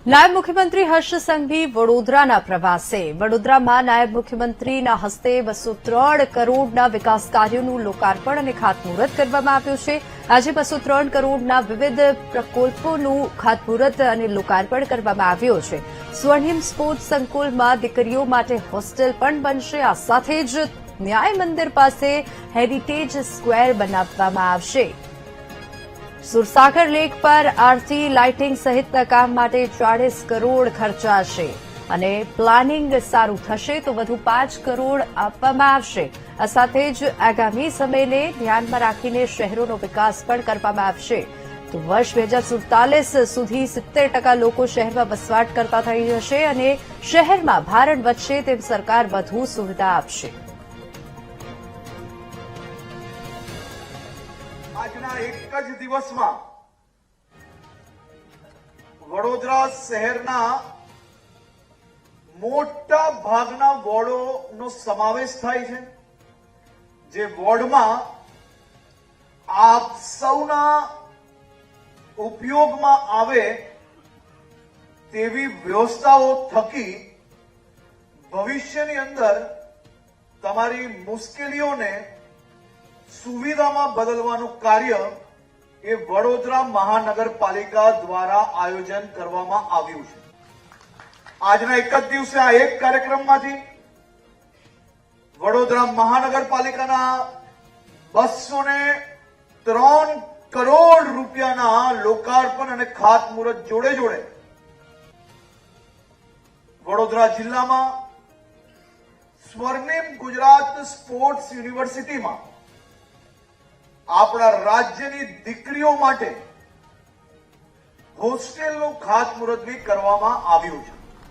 નાયબ મુખ્યમંત્રી હર્ષ સંઘવી વડોદરાના પ્રવાસે વડોદરામાં નાયબ મુખ્યમંત્રીના હસ્તે 203 કરોડના વિકાસ કાર્યોનું લોકાર્પણ અને ખાતમુહૂર્ત કરવામાં આવ્યું છે। આજે 203 કરોડના વિવિધ પ્રકલ્પોનું ખાતમુહૂર્ત અને લોકાર્પણ કરવામાં આવ્યું છે। સ્વર્ણિમ સ્પોર્ટ્સ સંકુલમાં દીકરીઓ માટે હોસ્ટેલ પણ બનશે। આ સાથે જ ન્યાય મંદિર પાસે હેરિટેજ સ્ક્વેર બનાવવામાં આવશે। સુરસાગર લેક પર આરતી લાઇટિંગ સહિતના કામ માટે 40 કરોડ ખર્ચાશે અને પ્લાનિંગ સારું થશે તો વધુ 5 કરોડ આપવામાં આવશે। આ સાથે જ આગામી સમયને ધ્યાનમાં રાખીને શહેરોનો વિકાસ પણ કરવામાં આવશે। તો વર્ષ 2047 સુધી 70% લોકો શહેરમાં વસવાટ કરતા થઈ જશે અને શહેરમાં ભારણ વધશે તેમ સરકાર વધુ સુવિધા આપશે। આજના એક જ દિવસમાં વડોદરા શહેરના મોટા ભાગના વોર્ડોનો સમાવેશ થાય છે, જે વોર્ડમાં આપ સૌના ઉપયોગમાં આવે તેવી વ્યવસ્થાઓ થકી ભવિષ્યની અંદર તમારી મુશ્કેલીઓને સુવિધામાં બદલવાનું કાર્ય એ વડોદરા મહાનગરપાલિકા દ્વારા આયોજન કરવામાં આવ્યું છે। આજના એક જ દિવસે આ એક કાર્યક્રમમાંથી વડોદરા મહાનગરપાલિકાના 203 કરોડ રૂપિયાના લોકાર્પણ અને ખાતમુહૂર્ત જોડે જોડે વડોદરા જિલ્લામાં સ્વર્ણિમ ગુજરાત સ્પોર્ટ્સ યુનિવર્સિટીમાં આપણા રાજ્યની દીકરીઓ માટે હોસ્ટેલનું ખાતમુહૂર્ત બી કરવામાં આવ્યું છે।